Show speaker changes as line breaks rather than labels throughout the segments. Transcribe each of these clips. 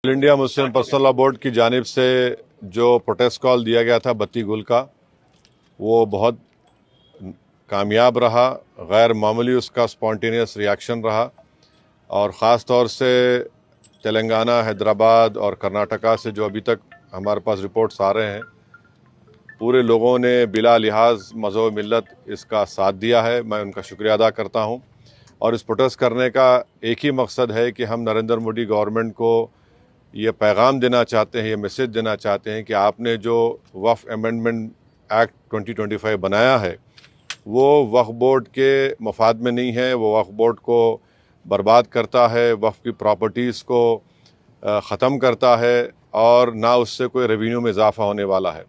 All India Muslim personal law board की जानिब से जो प्रोटेस्ट कॉल दिया गया था बत्ती गुल का, वो बहुत कामयाब रहा। गैर मामूली उसका स्पॉन्टेनियस रिएक्शन रहा और ख़ास तौर से तेलंगाना, हैदराबाद और कर्नाटका से जो अभी तक हमारे पास रिपोर्ट्स आ रहे हैं, पूरे लोगों ने बिला लिहाज मज़हब मिल्लत इसका साथ दिया है। मैं उनका शुक्रिया अदा करता हूँ। और इस प्रोटेस्ट करने का एक ही मकसद है कि हम नरेंद्र मोदी गवर्नमेंट को ये पैगाम देना चाहते हैं, ये मैसेज देना चाहते हैं कि आपने जो वक्फ अमेंडमेंट एक्ट 2025 बनाया है, वो वक्फ बोर्ड के मफाद में नहीं है। वो वक्फ बोर्ड को बर्बाद करता है, वक्फ की प्रॉपर्टीज़ को ख़त्म करता है और ना उससे कोई रेवेन्यू में इजाफा होने वाला है।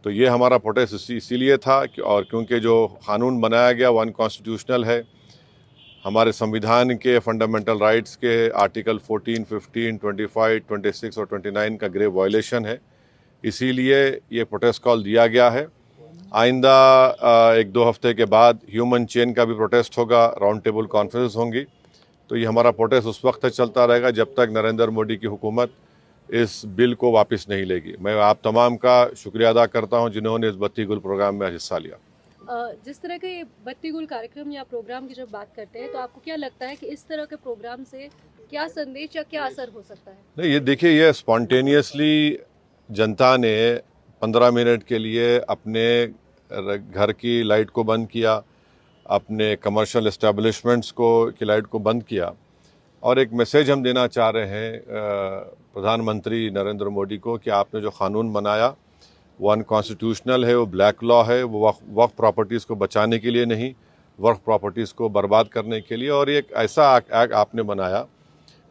तो ये हमारा प्रोटेस्ट इसीलिए था कि और क्योंकि जो कानून बनाया गया वो अनकॉन्स्टिट्यूशनल है, हमारे संविधान के फंडामेंटल राइट्स के आर्टिकल 14, 15, 25, 26 और 29 का ग्रेव वायलेशन है। इसीलिए ये प्रोटेस्ट कॉल दिया गया है। आइंदा 1-2 हफ्ते के बाद ह्यूमन चेन का भी प्रोटेस्ट होगा, राउंड टेबल कॉन्फ्रेंस होंगी। तो ये हमारा प्रोटेस्ट उस वक्त तक चलता रहेगा जब तक नरेंद्र मोदी की हुकूमत इस बिल को वापस नहीं लेगी। मैं आप तमाम का शुक्रिया अदा करता हूँ जिन्होंने इस बत्ती गुल प्रोग्राम में हिस्सा लिया।
जिस तरह के बत्ती गुल कार्यक्रम या प्रोग्राम की जब बात करते हैं तो आपको क्या लगता है कि इस तरह के प्रोग्राम से क्या संदेश या क्या असर हो सकता है?
नहीं, ये देखिए, ये स्पॉन्टेनियसली जनता ने 15 मिनट के लिए अपने घर की लाइट को बंद किया, अपने कमर्शियल इस्टेब्लिशमेंट्स को की लाइट को बंद किया और एक मैसेज हम देना चाह रहे हैं प्रधानमंत्री नरेंद्र मोदी को कि आपने जो कानून बनाया वो अनकॉन्स्टिट्यूशनल है, वो ब्लैक लॉ है, वो वक्फ प्रॉपर्टीज़ को बचाने के लिए नहीं, वक्फ प्रॉपर्टीज़ को बर्बाद करने के लिए। और एक ऐसा एक्ट आपने बनाया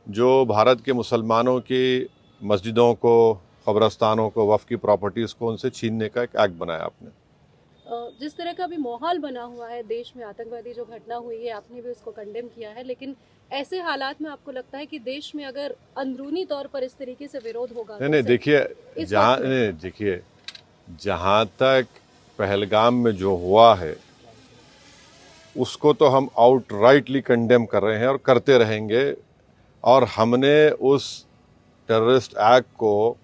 जो भारत के मुसलमानों की मस्जिदों को, कब्रस्तानों को, वक्फ की प्रॉपर्टीज़ को उनसे छीनने का एक एक्ट बनाया आपने।
जिस तरह का भी माहौल बना हुआ है देश में, आतंकवादी जो घटना हुई है, आपने भी उसको कंडेम किया है, लेकिन ऐसे हालात में आपको लगता है कि देश में अगर अंदरूनी तौर पर इस तरीके से विरोध होगा
नहीं, देखिए, जहाँ तक पहलगाम में जो हुआ है उसको तो हम आउटराइटली कंडेम कर रहे हैं और करते रहेंगे। और हमने उस टेररिस्ट एक्ट को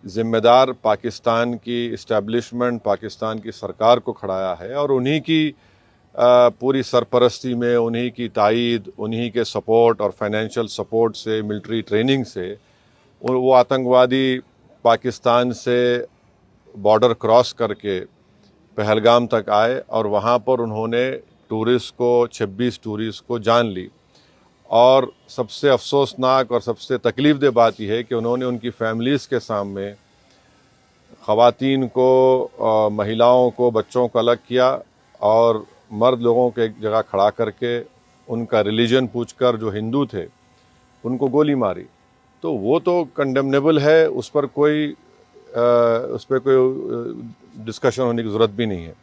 ज़िम्मेदार पाकिस्तान की इस्टेब्लिशमेंट, पाकिस्तान की सरकार को खड़ाया है और उन्हीं की पूरी सरपरस्ती में, उन्हीं की तायद, उन्हीं के सपोर्ट और फाइनेंशियल सपोर्ट से, मिलिट्री ट्रेनिंग से वो आतंकवादी पाकिस्तान से बॉर्डर क्रॉस करके पहलगाम तक आए और वहाँ पर उन्होंने 26 टूरिस्ट को जान ली। और सबसे अफसोसनाक और सबसे तकलीफ़देह बात यह है कि उन्होंने उनकी फैमिलीज़ के सामने ख़वातीन को, महिलाओं को, बच्चों को अलग किया और मर्द लोगों को एक जगह खड़ा करके उनका रिलीजन पूछकर, जो हिंदू थे, उनको गोली मारी। तो वो तो कंडेमनेबल है, उस पर कोई डिस्कशन होने की ज़रूरत भी नहीं है।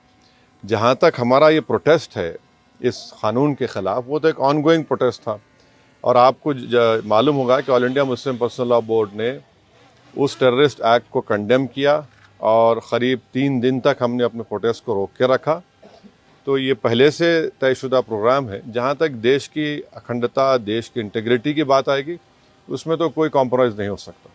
जहाँ तक हमारा ये प्रोटेस्ट है इस कानून के ख़िलाफ़, वो तो एक ऑनगोइंग प्रोटेस्ट था। और आपको मालूम होगा कि all India Muslim personal law board ने उस टेररिस्ट एक्ट को कंडेम किया और क़रीब 3 दिन तक हमने अपने प्रोटेस्ट को रोक के रखा। तो ये पहले से तयशुदा प्रोग्राम है। जहाँ तक देश की अखंडता, देश की इंटीग्रिटी की बात आएगी, उसमें तो कोई कॉम्प्रोमाइज़ नहीं हो सकता।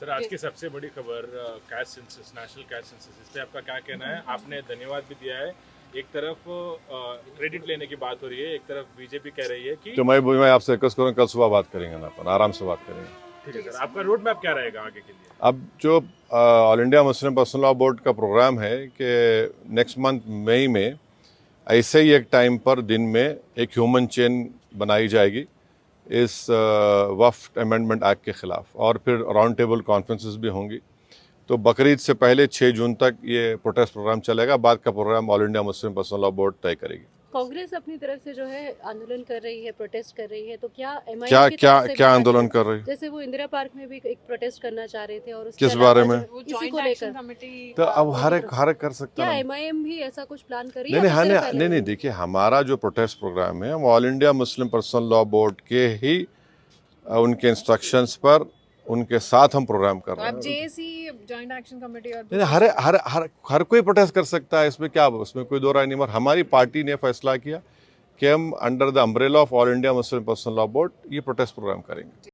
सर, आज की सबसे बड़ी खबर caste census, national caste census, इस पर आपका क्या कहना है? आपने धन्यवाद भी दिया है, एक तरफ क्रेडिट लेने की बात हो रही है, एक तरफ बीजेपी कह रही है कि
तो मैं आपसे रिक्वेस्ट करूँ, कल सुबह बात करेंगे ना, अपन आराम से बात करेंगे।
ठीक है सर, आपका रोड मैप क्या रहेगा आगे के लिए?
अब जो all India Muslim personal law board का प्रोग्राम है कि नेक्स्ट मंथ मई में ऐसे ही एक टाइम पर दिन में एक ह्यूमन चेन बनाई जाएगी इस वक्फ अमेंडमेंट एक्ट के ख़िलाफ़ और फिर राउंड टेबल कॉन्फ्रेंसेस भी होंगी। तो बकरीद से पहले 6 जून तक ये प्रोटेस्ट प्रोग्राम चलेगा। बाद का program all India Muslim personal law board तय करेगी।
कांग्रेस अपनी तरफ से जो है आंदोलन कर रही है, प्रोटेस्ट कर रही है, तो क्या एमआईएम की तरफ से
क्या आंदोलन कर रही है?
जैसे वो इंदिरा पार्क में भी एक प्रोटेस्ट करना चाह रहे थे और
किस बारे में?
इसी को लेकर
तो अब हर एक कर सकता
क्या
है।
एमआईएम भी ऐसा कुछ प्लान कर रही है?
नहीं, देखिए, हमारा जो प्रोटेस्ट प्रोग्राम है हम all India Muslim personal law board के ही उनके इंस्ट्रक्शंस पर, उनके साथ हम प्रोग्राम कर रहे हैं।
जेएसी जॉइंट एक्शन कमेटी और
हर कोई प्रोटेस्ट कर सकता है, इसमें क्या, उसमें कोई दो राय नहीं। मगर हमारी पार्टी ने फैसला किया कि हम under the umbrella of all India Muslim personal law board ये प्रोटेस्ट प्रोग्राम करेंगे।